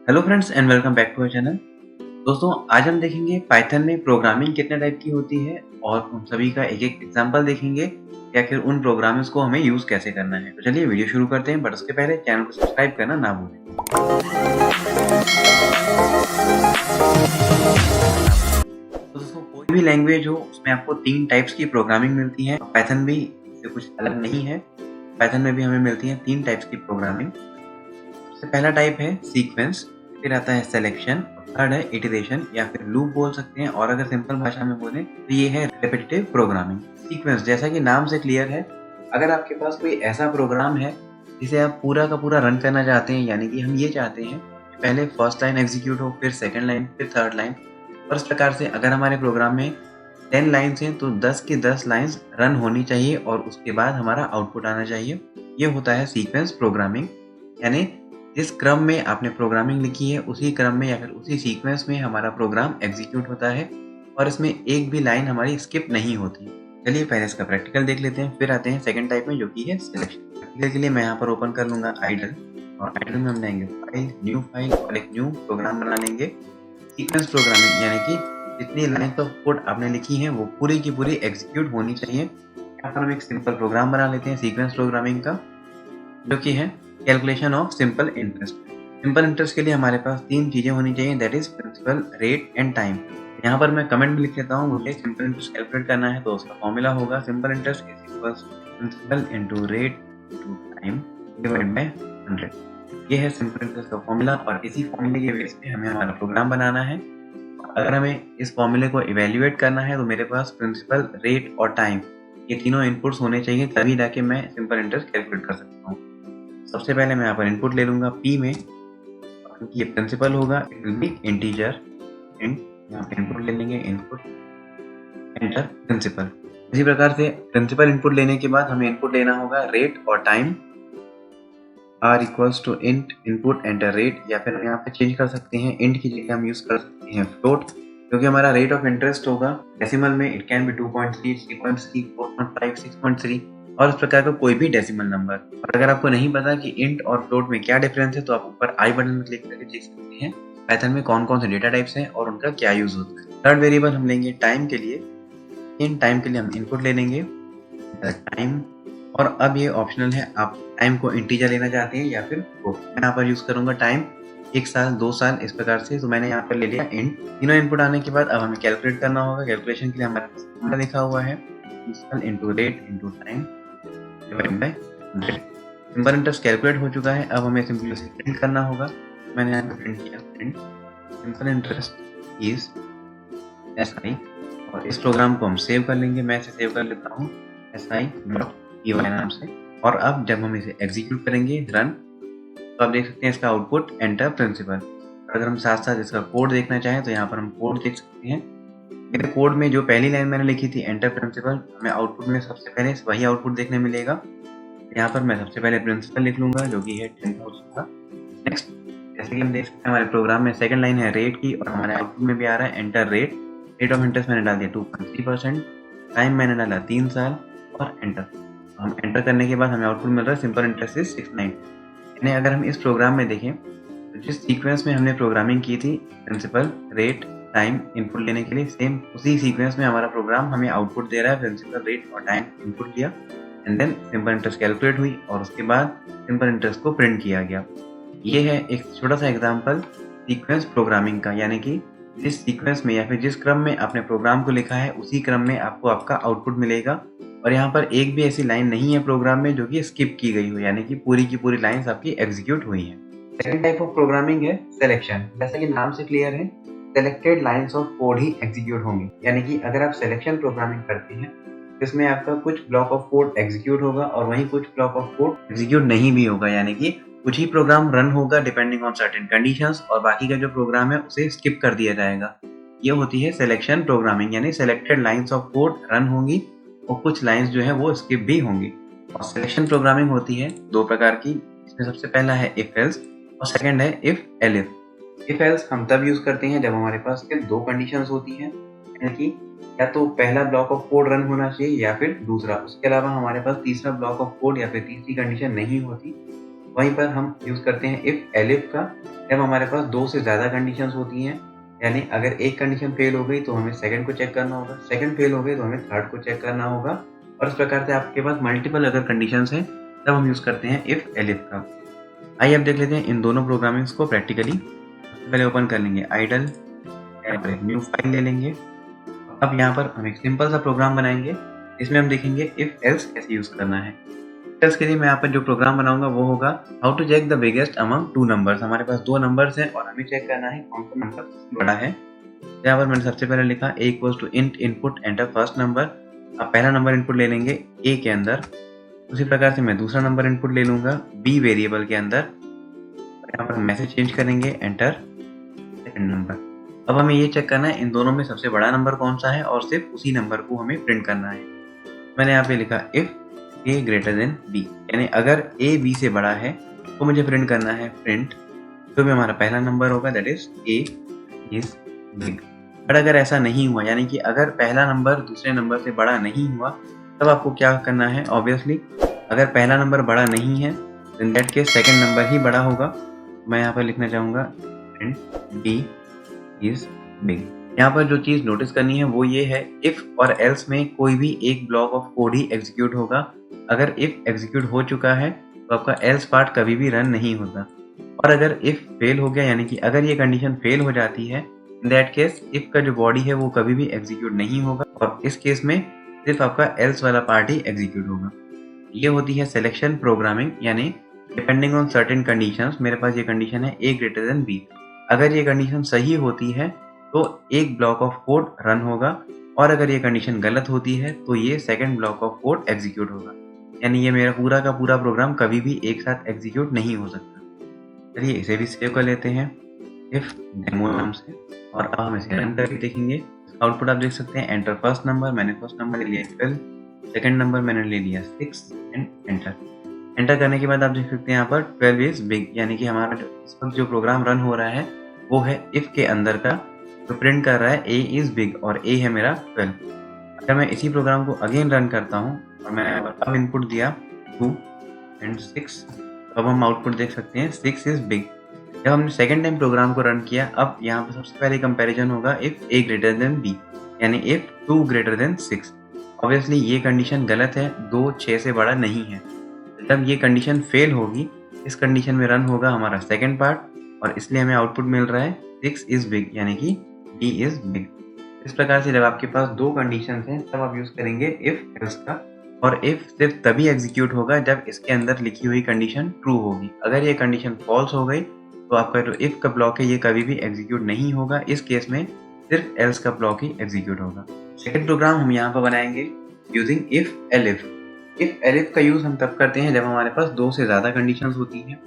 Hello friends and welcome back to our channel. दोस्तों आज हम देखेंगे पाइथन में प्रोग्रामिंग कितने टाइप की होती है और उन सभी का एक एक एग्जांपल देखेंगे या फिर उन प्रोग्राम्स को हमें यूज कैसे करना है। तो चलिए वीडियो शुरू करते हैं, बट उसके पहले चैनल को सब्सक्राइब करना ना भूलें। तो दोस्तों कोई भी लैंग्वेज हो उसमें आपको 3 टाइप्स की प्रोग्रामिंग मिलती है। पाइथन भी इससे कुछ अलग नहीं है। पाइथन में भी हमें मिलती है 3 टाइप्स की प्रोग्रामिंग। सबसे पहला टाइप है सीक्वेंस, फिर आता है सिलेक्शन, थर्ड है इटरेशन या फिर लूप बोल सकते हैं, और अगर सिंपल भाषा में बोले तो ये है रिपीटेटिव प्रोग्रामिंग। सीक्वेंस जैसा कि नाम से क्लियर है, अगर आपके पास कोई ऐसा प्रोग्राम है जिसे आप पूरा का पूरा रन करना चाहते हैं, यानी कि हम ये चाहते हैं कि पहले फर्स्ट लाइन एग्जीक्यूट हो, फिर सेकंड लाइन, फिर थर्ड लाइन, और इस प्रकार से अगर हमारे प्रोग्राम में 10 लाइन्स हैं तो 10 की 10 लाइन्स रन होनी चाहिए और उसके बाद हमारा आउटपुट आना चाहिए। ये होता है सीक्वेंस प्रोग्रामिंग, यानी जिस क्रम में आपने प्रोग्रामिंग लिखी है उसी क्रम में या फिर उसी सीक्वेंस में हमारा प्रोग्राम एग्जीक्यूट होता है और इसमें एक भी लाइन हमारी स्किप नहीं होती। चलिए पहले इसका प्रैक्टिकल देख लेते हैं, फिर आते हैं सेकंड टाइप में जो कि है सिलेक्शन। प्रैक्टिकल के लिए मैं यहाँ पर ओपन कर लूंगा आइडल, और आइडल में हम लेंगे फाइल और एक न्यू प्रोग्राम बना लेंगे सीक्वेंस प्रोग्रामिंग, यानी कि जितनी लाइन्स ऑफ कोड आपने लिखी है वो पूरी की पूरी एग्जीक्यूट होनी चाहिए। यहाँ पर हम एक सिंपल प्रोग्राम बना लेते हैं सीक्वेंस प्रोग्रामिंग का, जो कि है calculation of simple interest. Simple interest के लिए हमारे पास 3 चीजें होनी चाहिए, that is principal, rate and time. यहाँ पर मैं कमेंट में लिख लेता हूँ, मुझे सिंपल इंटरेस्ट कैलकुलेट करना है तो उसका फॉर्मूला होगा simple interest is equals principal into rate into time divide by 100। ये है सिंपल इंटरेस्ट का फॉर्मूला और इसी फॉर्मूले के बेस पे हमें हमारा प्रोग्राम बनाना है। अगर हमें इस फॉर्मूले को इवेल्युएट करना है तो मेरे पास प्रिंसिपल, रेट और टाइम ये तीनों इनपुट्स होने चाहिए, तभी जाके मैं सिंपल इंटरेस्ट कैलकुलेट कर सकता हूँ। सबसे पहले मैं यहाँ पर इनपुट ले लूंगा p में, क्योंकि ये प्रिंसिपल होगा it will be integer int. यहाँ पे इनपुट ले लेंगे, इनपुट एंटर प्रिंसिपल। इसी प्रकार से प्रिंसिपल इनपुट लेने के बाद हमें इनपुट लेना होगा रेट और time, r equals to int input enter rate, या फिर हम यहाँ पे चेंज कर सकते हैं, इंट की जगह हम यूज कर सकते हैं फ्लोट, क्योंकि हमारा रेट ऑफ इंटरेस्ट होगा डेसिमल में इट कैन बी 2.3, 3.3, 4.5, 6.3 और इस प्रकार का कोई भी डेसिमल नंबर। और अगर आपको नहीं पता कि इंट और फ्लोट में क्या डिफरेंस है तो आप ऊपर आई बटन में क्लिक करके देख सकते हैं पाइथन में कौन कौन से डेटा टाइप्स हैं और उनका क्या यूज होता है। थर्ड वेरिएबल हम लेंगे टाइम के लिए। इन टाइम के लिए हम इनपुट ले लेंगे टाइम, और अब ये ऑप्शनल है, आप टाइम को इंटीजर लेना चाहते हैं या फिर फ्लोट। मैं यहाँ पर यूज करूंगा टाइम, 1 साल, 2 साल, इस प्रकार से। तो मैंने यहाँ पर ले लिया इंट। तीनों इनपुट आने के बाद अब हमें कैलकुलेट करना होगा। कैलकुलेशन के लिए हमारे पास फॉर्मूला लिखा हुआ है into rate into time divide by 100। Simple interest calculate हो चुका है, अब हमें सिंपली उसे प्रिंट करना होगा। मैंने यहाँ पर प्रिंट किया, print simple interest is SI, और इस प्रोग्राम को हम सेव कर लेंगे। मैं इसे सेव कर लेता हूँ SI.py नाम से। और अब जब हम इसे एग्जीक्यूट करेंगे रन, तो आप देख सकते हैं इसका आउटपुट एंटर प्रिंसिपल। अगर हम साथ साथ इसका कोड देखना चाहें तो यहाँ पर हम कोड देख सकते हैं। मेरे कोड में जो पहली लाइन मैंने लिखी थी एंटर प्रिंसिपल, हमें आउटपुट में सबसे पहले वही आउटपुट देखने मिलेगा। यहाँ पर मैं सबसे पहले प्रिंसिपल लिख लूंगा जो कि है 10,000 का। नेक्स्ट, जैसे कि हम देख सकते हैं हमारे प्रोग्राम में सेकंड लाइन है रेट की, और हमारे आउटपुट में भी आ रहा है enter rate. Rate of interest मैंने डाल दिया 2.3%, टाइम मैंने डाला 3 साल और एंटर। हम एंटर करने के बाद हमें आउटपुट मिल रहा है सिंपल इंटरेस्ट इज 69। यानी अगर हम इस प्रोग्राम में देखें तो जिस सीक्वेंस में हमने प्रोग्रामिंग की थी प्रिंसिपल, रेट, टाइम इनपुट लेने के लिए, सेम उसी सीक्वेंस में हमारा प्रोग्राम हमें आउटपुट दे रहा है। प्रिंसिपल, रेट और टाइम इनपुट किया and then simple interest calculate हुई और उसके बाद सिंपल इंटरेस्ट को प्रिंट किया गया। ये है एक छोटा सा एग्जांपल सीक्वेंस प्रोग्रामिंग का, यानी कि जिस सीक्वेंस में या फिर जिस क्रम में आपने प्रोग्राम को लिखा है उसी क्रम में आपको आपका आउटपुट मिलेगा। और यहाँ पर एक भी ऐसी लाइन नहीं है प्रोग्राम में जो कि स्किप की गई हो, यानी कि पूरी की पूरी लाइंस आपकी एग्जीक्यूट हुई हैं। सेकंड टाइप ऑफ प्रोग्रामिंग है सिलेक्शन। जैसा कि नाम से क्लियर है, selected lines of code he execute होंगी, यानी कि अगर आप सिलेक्शन प्रोग्रामिंग करते हैं जिसमें आपका कुछ ब्लॉक ऑफ कोड एग्जीक्यूट होगा और वहीं कुछ ब्लॉक ऑफ कोड एग्जीक्यूट नहीं भी होगा, यानी कि कुछ ही प्रोग्राम रन होगा डिपेंडिंग ऑन सर्टेन कंडीशंस और बाकी का जो प्रोग्राम है उसे स्किप कर दिया जाएगा। ये होती है सिलेक्शन प्रोग्रामिंग, यानी selected lines of code run होंगी और कुछ लाइंस जो है वो स्किप भी होंगी। और सिलेक्शन प्रोग्रामिंग होती है 2 प्रकार की। इसमें सबसे पहला है इफ एल्स और सेकंड है इफ एलिफ। इफ एल्स हम तब यूज करते हैं जब हमारे पास सिर्फ 2 कंडीशंस होती हैं, यानी कि या तो पहला ब्लॉक ऑफ कोड रन होना चाहिए या फिर दूसरा, उसके अलावा हमारे पास तीसरा ब्लॉक ऑफ कोड या फिर तीसरी कंडीशन नहीं होती। वहीं पर हम यूज़ करते हैं इफ एलिफ का, जब हमारे पास 2 से ज़्यादा कंडीशंस होती हैं। यानी अगर एक कंडीशन फेल हो गई तो हमें सेकंड को चेक करना होगा, सेकंड फेल हो गई तो हमें थर्ड को चेक करना होगा, और इस प्रकार से आपके पास मल्टीपल अगर कंडीशंस हैं तब हम यूज़ करते हैं इफ एलिफ का। आइए अब देख लेते हैं इन दोनों प्रोग्रामिंग्स को प्रैक्टिकली। सबसे पहले ओपन कर लेंगे आइडल, यहाँ पर एक न्यू फाइल ले लेंगे। अब यहाँ पर हम एक सिंपल सा प्रोग्राम बनाएंगे, इसमें हम देखेंगे इफ एल्स कैसे यूज़ करना है। एल्स के लिए मैं यहाँ पर जो प्रोग्राम बनाऊंगा वो होगा how to check the biggest among two numbers. हमारे पास 2 नंबर्स हैं और हमें चेक करना है कौन सा नंबर सबसे बड़ा है। यहाँ पर मैंने सबसे पहले लिखा a equals to int input enter first number. अब पहला नंबर इनपुट ले लेंगे a के अंदर, उसी प्रकार से मैं दूसरा नंबर इनपुट ले लूंगा b वेरिएबल के अंदर। यहाँ पर मैसेज चेंज करेंगे एंटर सेकंड नंबर। अब हमें ये चेक करना है इन दोनों में सबसे बड़ा नंबर कौन सा है और सिर्फ उसी नंबर को हमें प्रिंट करना है। मैंने यहाँ पे लिखा if a greater than b, यानी अगर a b से बड़ा है तो मुझे प्रिंट करना है प्रिंट जो भी हमारा पहला नंबर होगा that is a is big. But अगर ऐसा नहीं हुआ, यानी कि अगर पहला नंबर दूसरे नंबर से बड़ा नहीं हुआ, तब आपको क्या करना है। ऑब्वियसली अगर पहला नंबर बड़ा नहीं है then that case second number ही बड़ा होगा। मैं यहाँ पर लिखना चाहूँगा प्रिंट b इज बिग। यहाँ पर जो चीज़ नोटिस करनी है वो ये है इफ और एल्स में कोई भी एक block of code he execute होगा। अगर इफ एग्जीक्यूट हो चुका है तो आपका एल्स पार्ट कभी भी रन नहीं होता, और अगर इफ फेल हो गया, यानी कि अगर ये कंडीशन फेल हो जाती है इन दैट केस इफ का जो बॉडी है वो कभी भी एग्जीक्यूट नहीं होगा, और इस केस में सिर्फ आपका एल्स वाला पार्ट ही एग्जीक्यूट होगा। ये होती है सिलेक्शन प्रोग्रामिंग, यानी डिपेंडिंग ऑन सर्टेन कंडीशंस। मेरे पास ये कंडीशन है a ग्रेटर देन b। अगर ये कंडीशन सही होती है तो एक ब्लॉक ऑफ कोड रन होगा, और अगर ये कंडीशन गलत होती है तो ये second block of code execute होगा। यानी ये मेरा पूरा का पूरा प्रोग्राम कभी भी एक साथ एग्जीक्यूट नहीं हो सकता। चलिए इसे भी सेव कर लेते हैं इफ डेमो नाम से, और अब हम इसे रन करके देखेंगे। आउटपुट आप देख सकते हैं एंटर फर्स्ट नंबर। मैंने फर्स्ट नंबर ले लिया 12, सेकंड नंबर मैंने ले लिया 6 एंड एंटर। एंटर करने के बाद आप देख सकते हैं यहाँ पर 12 इज बिग, यानी कि हमारा इस वक्त जो प्रोग्राम रन हो रहा है वो है इफ के अंदर का, जो प्रिंट कर रहा है a इज बिग, और a है मेरा 12। अगर मैं इसी प्रोग्राम को अगेन रन करता हूँ और मैंने अब इनपुट दिया 2 एंड 6, अब हम आउटपुट देख सकते हैं 6 इज बिग। जब हमने सेकेंड टाइम प्रोग्राम को रन किया, अब यहाँ पर सबसे पहले कंपैरिजन होगा if a greater than b, यानी इफ 2 ग्रेटर देन 6। ऑब्वियसली ये कंडीशन गलत है, 2 6 से बड़ा नहीं है। जब ये कंडीशन फेल होगी, इस कंडीशन में रन होगा हमारा सेकेंड पार्ट, और इसलिए हमें आउटपुट मिल रहा है 6 इज बिग, यानी कि d इज बिग। इस प्रकार से जब आपके पास 2 कंडीशंस हैं तब आप यूज करेंगे इफ एल्स का, और इफ सिर्फ तभी एग्जीक्यूट होगा जब इसके अंदर लिखी हुई कंडीशन ट्रू होगी। अगर ये कंडीशन फॉल्स हो गई तो आपका जो इफ का ब्लॉक है ये कभी भी एग्जीक्यूट नहीं होगा। इस केस में सिर्फ एल्स का ब्लॉक ही एग्जीक्यूट होगा। सेकंड प्रोग्राम हम यहाँ पर बनाएंगे using if elif. If elif का यूज हम तब करते हैं जब हमारे पास 2 से ज्यादा कंडीशंस होती हैं।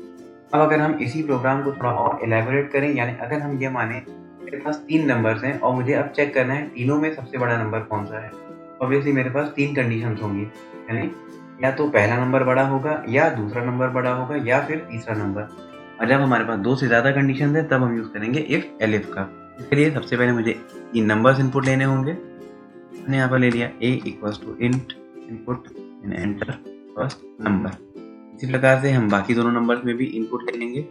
अब अगर हम इसी प्रोग्राम को थोड़ा और एलैबोरेट करें, यानी अगर हम ये माने मेरे पास 3 नंबर्स हैं और मुझे अब चेक करना है तीनों में सबसे बड़ा नंबर कौन सा है। ऑब्वियसली मेरे पास 3 कंडीशंस होंगी, यानी या तो पहला नंबर बड़ा होगा, या दूसरा नंबर बड़ा होगा, या फिर तीसरा नंबर। और जब हमारे पास 2 से ज़्यादा कंडीशन है तब हम यूज़ करेंगे इफ एलिफ का। इसके लिए सबसे पहले मुझे 3 नंबर्स इनपुट लेने होंगे। मैंने यहाँ पर ले लिया a equals to int input and enter first number. इसी प्रकार से हम बाकी दोनों नंबर्स में भी इनपुट ले लेंगे।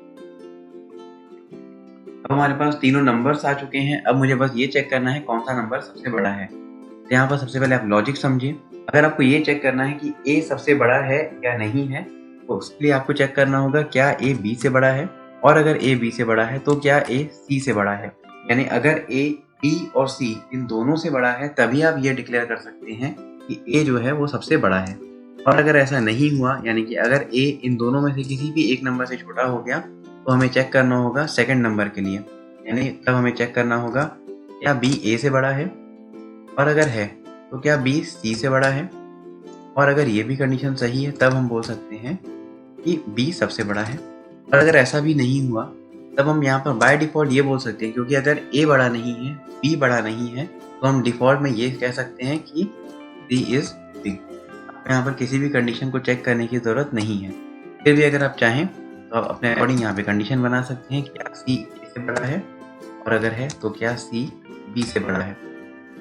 अब हमारे पास तीनों नंबर्स आ चुके हैं। अब मुझे बस ये चेक करना है कौन सा नंबर सबसे बड़ा है। तो यहाँ पर सबसे पहले आप लॉजिक समझिए। अगर आपको ये चेक करना है कि a सबसे बड़ा है या नहीं है, तो उसके लिए आपको चेक करना होगा क्या a b से बड़ा है, और अगर a b से बड़ा है तो क्या a c से बड़ा है। यानी अगर a b और c इन दोनों से बड़ा है तभी आप ये डिक्लेयर कर सकते हैं कि a जो है वो सबसे बड़ा है। और अगर ऐसा नहीं हुआ, यानी कि अगर a इन दोनों में से किसी भी एक नंबर से छोटा हो गया, तो हमें चेक करना होगा सेकंड नंबर के लिए। यानी तब हमें चेक करना होगा क्या b a से बड़ा है, और अगर है तो क्या b c से बड़ा है। और अगर ये भी कंडीशन सही है तब हम बोल सकते हैं कि b सबसे बड़ा है। और अगर ऐसा भी नहीं हुआ तब हम यहाँ पर बाय डिफ़ॉल्ट ये बोल सकते हैं, क्योंकि अगर a बड़ा नहीं है, b बड़ा नहीं है, तो हम डिफ़ॉल्ट में ये कह सकते हैं कि c इज बिग। यहाँ पर किसी भी कंडीशन को चेक करने की ज़रूरत नहीं है। फिर भी अगर आप चाहें तो आप अपने अकॉर्डिंग यहाँ पे कंडीशन बना सकते हैं क्या c a से बड़ा है, और अगर है तो क्या c b से बड़ा है।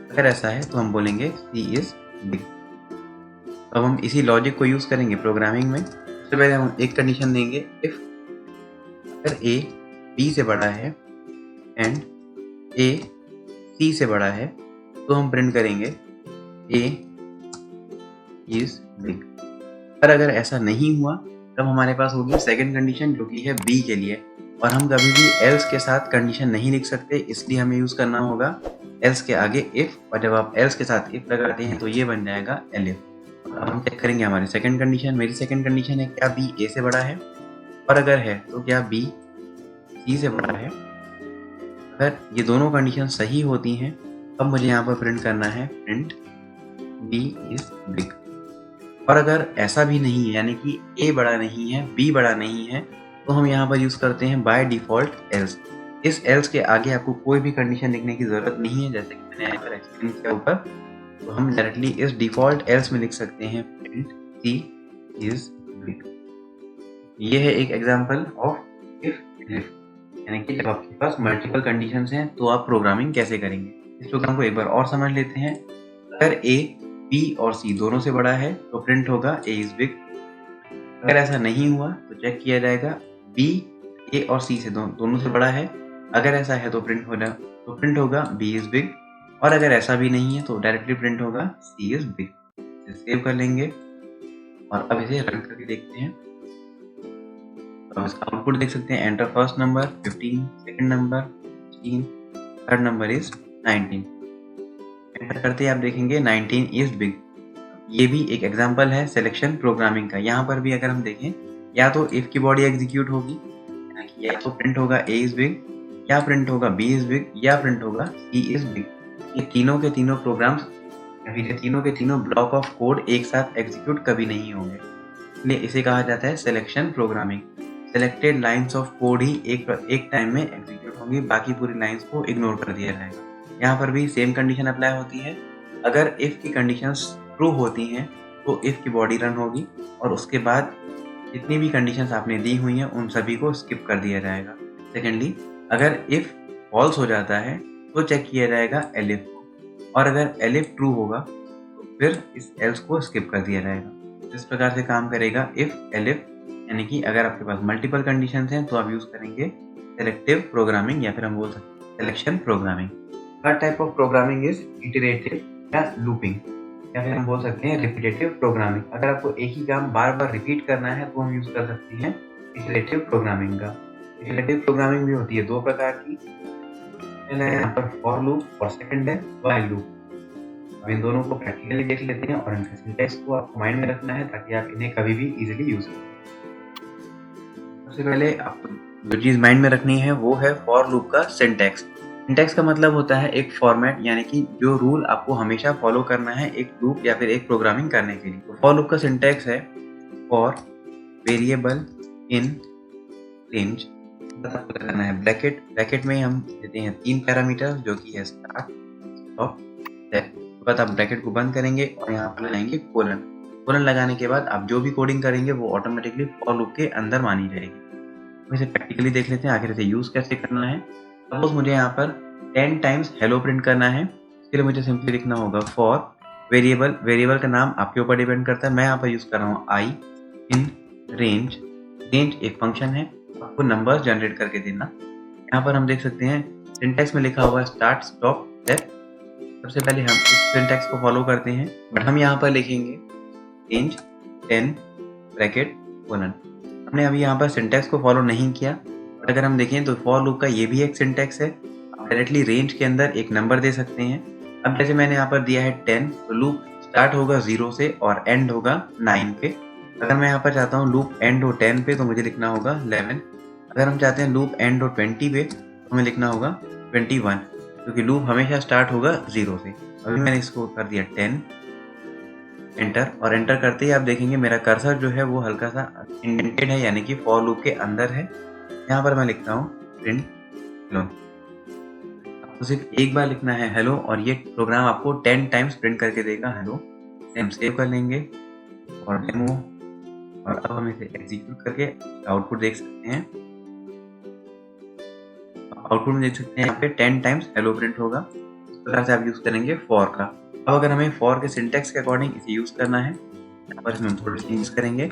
अगर ऐसा है तो हम बोलेंगे c इज बिग। अब हम इसी लॉजिक को यूज़ करेंगे प्रोग्रामिंग में। सबसे पहले हम एक कंडीशन देंगे, इफ अगर a b से बड़ा है एंड a c से बड़ा है तो हम प्रिंट करेंगे a is big। पर अगर ऐसा नहीं हुआ तब हमारे पास होगी सेकंड कंडीशन जो कि है b के लिए, और हम कभी भी else के साथ कंडीशन नहीं लिख सकते, इसलिए हमें यूज करना होगा else के आगे if, और जब आप else के साथ if लगाते हैं तो ये बन जाएगा elif। अब हम चेक करेंगे हमारी सेकंड कंडीशन। मेरी सेकंड कंडीशन है क्या b a से बड़ा है, और अगर है तो क्या b c से बड़ा है। अगर ये दोनों कंडीशन सही होती हैं तब मुझे यहाँ पर प्रिंट करना है प्रिंट b is big। और अगर ऐसा भी नहीं है, यानी कि a बड़ा नहीं है b बड़ा नहीं है, तो हम यहाँ पर यूज करते हैं बाय डिफॉल्ट else। इस else के आगे आपको कोई भी कंडीशन लिखने की जरूरत नहीं है, जैसे कि मैंने यहाँ पर एक्सप्लेन किया ऊपर। तो हम डायरेक्टली इस डिफॉल्ट else में लिख सकते हैं प्रिंट c is big। ये है एक एग्जांपल ऑफ इफ elif, यानी कि जब आपके पास मल्टीपल कंडीशंस हैं तो आप प्रोग्रामिंग कैसे करेंगे। इस प्रोग्राम को एक बार और समझ लेते हैं। अगर a b और c दोनों से बड़ा है तो प्रिंट होगा a is big। अगर ऐसा नहीं हुआ तो चेक किया जाएगा b a और c से दोनों से बड़ा है। अगर ऐसा है तो प्रिंट होगा b is big, और अगर ऐसा भी नहीं है तो डायरेक्टली प्रिंट होगा c is big। इसे सेव कर लेंगे और अब इसे रन करके देखते हैं। तो इसका आउटपुट देख सकते हैं, enter first number 15, second number 16, third number is 19। Enter करते ही आप देखेंगे 19 इज बिग। ये भी एक एग्जांपल है सिलेक्शन प्रोग्रामिंग का। यहाँ पर भी अगर हम देखें, या तो इफ की बॉडी एग्जीक्यूट होगी, या तो प्रिंट होगा a इज बिग, या प्रिंट होगा b इज बिग, या प्रिंट होगा c इज बिग। ये तीनों के तीनों प्रोग्राम्स या फिर ये तीनों के तीनों ब्लॉक ऑफ कोड एक साथ एग्जीक्यूट कभी नहीं होंगे, इसलिए इसे कहा जाता है selection programming. Selected lines of code ही एक टाइम में एग्जीक्यूट होंगी, बाकी पूरी लाइंस को इग्नोर कर दिया जाएगा। यहाँ पर भी सेम कंडीशन अप्लाई होती है। अगर इफ की कंडीशंस ट्रू होती हैं तो इफ की बॉडी रन होगी, और उसके बाद जितनी भी कंडीशंस आपने दी हुई हैं उन सभी को स्किप कर दिया जाएगा। सेकेंडली, अगर इफ फॉल्स हो जाता है तो चेक किया जाएगा elif को, और अगर elif ट्रू होगा तो फिर इस else को स्किप कर दिया जाएगा। इस प्रकार से काम करेगा इफ elif, यानी कि अगर आपके पास मल्टीपल कंडीशंस हैं तो आप यूज करेंगे सेलेक्टिव प्रोग्रामिंग, या फिर हम बोल सकते हैं selection programming. Third type of programming is iterative या लूपिंग, या फिर हम बोल सकते हैं रिपीटेटिव प्रोग्रामिंग। अगर आपको एक ही काम बार बार रिपीट करना है तो हम यूज कर सकते हैं इटरेटिव प्रोग्रामिंग का। इटरेटिव प्रोग्रामिंग भी होती है दो प्रकार की, पहला है यहाँ पर फॉर लूप और सेकंड है व्हाइल लूप। अब इन दोनों को प्रैक्टिकली देख लेते हैं और इनके सिंटैक्स को आपको माइंड में रखना है ताकि आप इन्हें कभी भी इजीली यूज करें। सबसे पहले आपको जो चीज माइंड में रखनी है वो है फॉर लूप का सिंटैक्स। सिंटैक्स का मतलब होता है एक फॉर्मेट, यानी कि जो रूल आपको हमेशा फॉलो करना है एक लूप या फिर एक प्रोग्रामिंग करने के लिए। तो फॉर लूप का सिंटैक्स है फॉर वेरिएबल इन रेंज, करना है ब्रैकेट। ब्रैकेट में हम देते हैं 3 पैरामीटर जो कि है स्टार्ट, स्टॉप, सेट। उसके बाद आप ब्रैकेट को बंद करेंगे और यहाँ पर लगाएंगे कोलन। कोलन लगाने के बाद आप जो भी कोडिंग करेंगे वो ऑटोमेटिकली फॉर लूप के अंदर मानी जाएगी। तो इसे प्रैक्टिकली देख लेते हैं आखिर इसे यूज कैसे करना है। सपोज मुझे यहाँ पर 10 टाइम्स हेलो प्रिंट करना है, इसके लिए मुझे सिंपली लिखना होगा फॉर वेरिएबल। वेरिएबल का नाम आपके ऊपर डिपेंड करता है, मैं यहाँ पर यूज कर रहा हूँ आई इन रेंज। रेंज एक फंक्शन है, आपको नंबर्स जनरेट करके देना। यहाँ पर हम देख सकते हैं सिंटैक्स में लिखा हुआ है स्टार्ट, स्टॉप, सेट। सबसे पहले हम इस सिंटैक्स को फॉलो करते हैं, बट हम यहाँ पर लिखेंगे रेंज 10 ब्रैकेट कोलन। हमने अभी यहाँ पर सिंटैक्स को फॉलो नहीं किया, बट अगर हम देखें तो फॉर लूप का ये भी एक सिंटैक्स है। आप डायरेक्टली रेंज के अंदर एक नंबर दे सकते हैं। अब जैसे मैंने यहाँ पर दिया है 10, तो लूप स्टार्ट होगा 0 से और एंड होगा 9 पे। अगर मैं यहाँ पर चाहता हूँ लूप एंड हो 10 पे तो मुझे लिखना होगा 11। अगर हम चाहते हैं लूप एंड हो 20 पे तो हमें लिखना होगा 21, क्योंकि लूप हमेशा स्टार्ट होगा 0 से। अभी मैंने इसको कर दिया 10, एंटर। और एंटर करते ही आप देखेंगे मेरा कर्सर जो है वो हल्का सा इंडेंटेड है, यानी कि फॉर लूप के अंदर है। यहाँ पर मैं लिखता हूँ प्रिंट हेलो। आपको सिर्फ एक बार लिखना है हेलो, और ये प्रोग्राम आपको 10 टाइम्स प्रिंट करके देगा हेलो। हम सेव कर लेंगे और डेमो, और अब हम इसे एग्जीक्यूट करके आउटपुट देख सकते हैं। आउटपुट में देख सकते हैं यहाँ पे 10 टाइम्स हेलो प्रिंट होगा। इस प्रकार से आप यूज करेंगे फॉर का। अब अगर हमें फॉर के सिंटैक्स के अकॉर्डिंग इसे यूज करना है, यहाँ पर इसमें हम थोड़े चेंज करेंगे।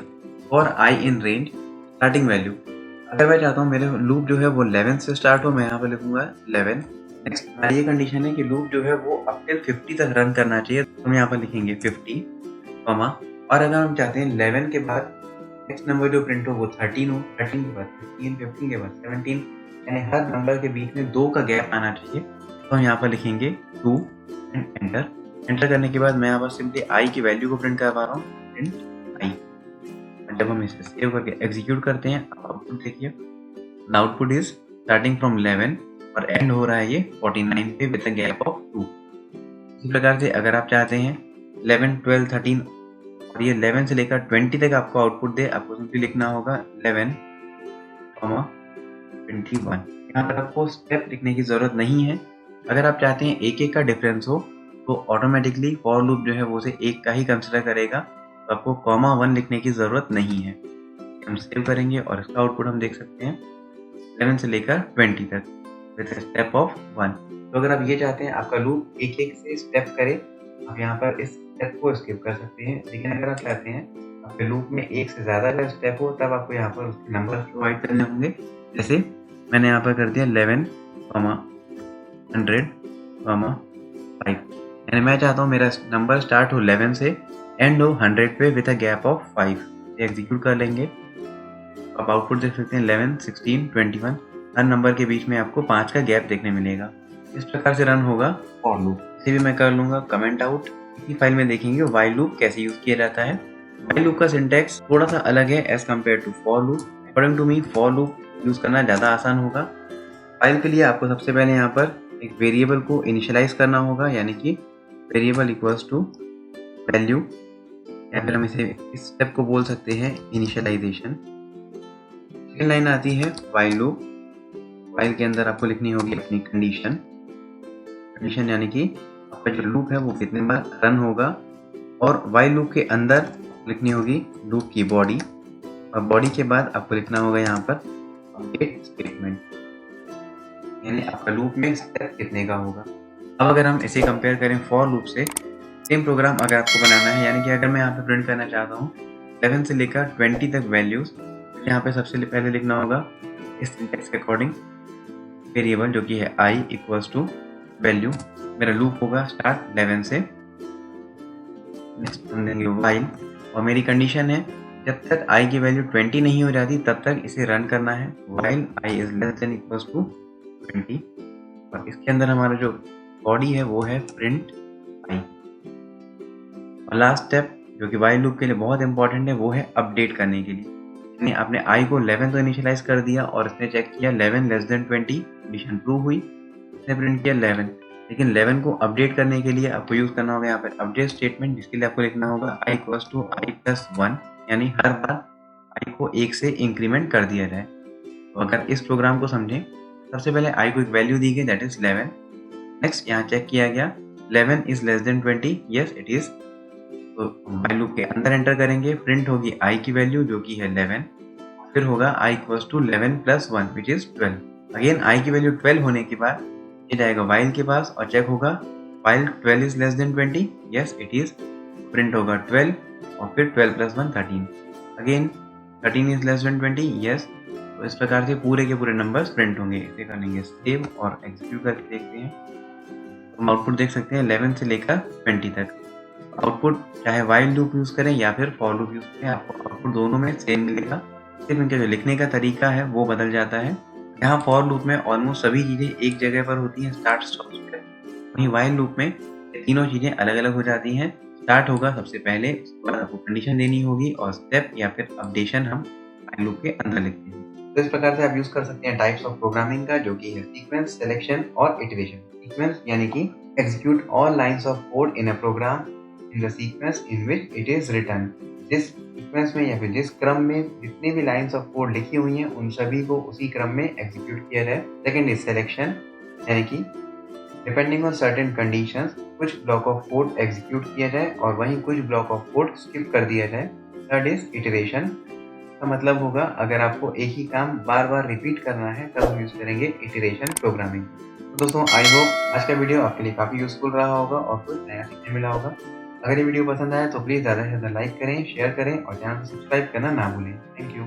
For I in range starting value. अगर मैं चाहता हूँ मेरे लूप जो है वो 11 से स्टार्ट हो, मैं यहाँ पर लिखूंगा 11। नेक्स्ट हमारी ये कंडीशन है कि लूप जो है वो अप टिल 50 तक रन करना चाहिए, तो हम यहाँ पर लिखेंगे 50, कॉमा। और अगर हम चाहते हैं 11 के बाद नेक्स्ट नंबर जो प्रिंट हो वो 13 हो, 13 के बाद 15, 15 के बाद 17, यानी हर नंबर के बीच में 2 का गैप आना चाहिए, तो हम यहाँ पर लिखेंगे 2 एंड एंटर। एंटर करने के बाद मैं यहाँ पर सिंपली आई की वैल्यू को प्रिंट कर पा रहा हूँ, प्रिंट आई। जब हम इसे सेव करके एग्जीक्यूट करते हैं, आउटपुट देखिए, आउटपुट इज स्टार्टिंग फ्रॉम 11 और एंड हो रहा है ये 49 पे विद अ गैप ऑफ 2। इसी प्रकार से अगर आप चाहते हैं 11, 12, 13 और ये 11 से लेकर 20 तक आपको आउटपुट दे, आपको सिंपली लिखना होगा 11, 21। यहाँ पर आपको स्टेप लिखने की जरूरत नहीं है। अगर आप चाहते हैं एक एक का डिफरेंस हो तो ऑटोमेटिकली फॉर लूप जो है वो उसे एक का ही कंसिडर करेगा, तो आपको कॉमा 1 लिखने की जरूरत नहीं है। हम सेव करेंगे और इसका आउटपुट हम देख सकते हैं 11 से लेकर 20 तक विद स्टेप ऑफ 1। तो अगर आप ये चाहते हैं आपका लूप एक एक से स्टेप करे, आप यहाँ पर इस स्टेप को स्किप कर सकते हैं। लेकिन अगर आप चाहते हैं आपके लूप में एक से ज्यादा अगर स्टेप हो, तब आपको यहाँ पर उसके नंबर प्रोवाइड करने होंगे। जैसे मैंने यहाँ पर कर दिया 11, 100, 5, यानी मैं चाहता हूँ मेरा नंबर स्टार्ट हो 11 से एंड हो 100 पे with a gap of 5। Execute कर लेंगे, आप आउटपुट देख सकते हैं 11, 16, 21, हर नंबर के बीच में आपको 5 का गैप देखने मिलेगा। इस प्रकार से रन होगा फॉर लूप। इसे भी मैं कर लूंगा कमेंट आउट। इसी फाइल में देखेंगे वाइल लूप कैसे यूज किया जाता है। वाइल लूप का सिंटैक्स थोड़ा सा अलग है as compare to for loop. According to me for loop use करना ज़्यादा आसान होगा। फाइल के लिए आपको सबसे पहले यहाँ पर एक वेरिएबल को इनिशियलाइज करना होगा, यानी कि वेरिएबल इक्वल्स टू वैल्यू, या फिर हम इसे इस स्टेप को बोल सकते हैं इनिशियलाइजेशन। सेकंड लाइन आती है वाइल लूप। वाइल के अंदर आपको लिखनी होगी अपनी कंडीशन, यानी कि आपका जो लूप है वो कितने बार रन होगा, और वाइल लूप के अंदर लिखनी होगी लूप की बॉडी, और बॉडी के बाद आपको लिखना होगा यहाँ पर अपडेट स्टेटमेंट, यानी आपका लूप में स्टेप कितने का होगा। अब अगर हम इसे कंपेयर करें फॉर लूप से, सेम प्रोग्राम अगर आपको बनाना है, यानी कि अगर मैं यहाँ पे प्रिंट करना चाहता हूँ 11 से लेकर 20 तक वैल्यूज, तो यहाँ पे सबसे पहले लिखना होगा इस सिंटैक्स के अकॉर्डिंग वेरिएबल जो कि है आई इक्वल्स टू वैल्यू। मेरा लूप होगा स्टार्ट 11 से, नेक्स्ट हम देंगे वाइल, और मेरी कंडीशन है जब तक आई की वैल्यू 20 नहीं हो जाती तब तक इसे रन करना है, while I is less than equals to 20। और इसके अंदर हमारा जो बॉडी है वो है प्रिंट आई। और लास्ट स्टेप जो कि वाइल लूप के लिए बहुत इंपॉर्टेंट है वो है अपडेट करने के लिए। यानी आपने आई को 11 तो इनिशियलाइज कर दिया और इसने चेक किया 11 लेस देन 20, कंडीशन ट्रू हुई, इसने प्रिंट किया 11। लेकिन 11 को अपडेट करने के लिए आपको यूज करना होगा यहाँ पर अपडेट स्टेटमेंट, जिसके लिए आपको लिखना होगा I equals to I plus 1, यानी हर बार आई को 1 से इंक्रीमेंट कर दिया जाए। तो अगर इस प्रोग्राम को समझें, सबसे पहले आई को एक वैल्यू दी गई दैट इज 11। नेक्स्ट यहाँ चेक किया गया 11 is less then 20, yes it is. तो वाइल लूप के अंदर एंटर करेंगे, प्रिंट होगी आई की वैल्यू जो कि है 11, फिर होगा आई इक्वल्स टू 11 प्लस 1 विच इज 12। अगेन आई की वैल्यू 12 होने के बाद ये जाएगा वाइल के पास और चेक होगा while 12 is less then 20, yes it is. Print होगा 12 और फिर 12 plus 1 13, again 13 is less then 20, yes. तो इस प्रकार से पूरे के पूरे नंबर्स प्रिंट होंगे। इसे करेंगे सेव और एग्जीक्यूट करके देखते हैं, हम आउटपुट देख सकते हैं 11 से लेकर 20 तक। आउटपुट चाहे वाइल लूप यूज करें या फिर फॉर लूप यूज करें, आपको आउटपुट दोनों में सेम मिलेगा, सिर्फ इनका जो लिखने का तरीका है वो बदल जाता है। यहाँ फॉर लूप में ऑलमोस्ट सभी चीजें एक जगह पर होती हैं स्टार्ट स्टॉप पे, वहीं वाइल लूप में तीनों चीजें अलग अलग हो जाती हैं। स्टार्ट होगा सबसे पहले, उसके बाद आपको कंडीशन देनी होगी और स्टेप या फिर अपडेशन हम वाइल लूप के अंदर लिखते हैं। तो इस प्रकार से आप यूज कर सकते हैं टाइप्स ऑफ प्रोग्रामिंग का, जो कि है सीक्वेंस, सिलेक्शन और इटरेशन। सीक्वेंस यानी कि execute all lines of code in a program in the sequence in which it is written. जिस सीक्वेंस में या फिर जिस क्रम में जितनी भी लाइंस ऑफ कोड लिखी हुई हैं उन सभी को उसी क्रम में एग्जीक्यूट किया जाए। सेकंड इज सिलेक्शन, यानी कि डिपेंडिंग ऑन सर्टेन कंडीशंस कुछ ब्लॉक ऑफ कोड एग्जीक्यूट किया जाए और वहीं कुछ ब्लॉक ऑफ कोड स्किप कर दिया जाए। थर्ड इज इटरेशन, का मतलब होगा अगर आपको एक ही काम बार बार रिपीट करना है तब हम यूज करेंगे इटरेशन प्रोग्रामिंग। तो दोस्तों आई होप आज का वीडियो आपके लिए काफी यूजफुल रहा होगा और कुछ नया सीखने मिला होगा। अगर ये वीडियो पसंद आया तो प्लीज़ ज़्यादा से ज़्यादा लाइक करें, शेयर करें और चैनल को सब्सक्राइब करना ना भूलें। Thank you.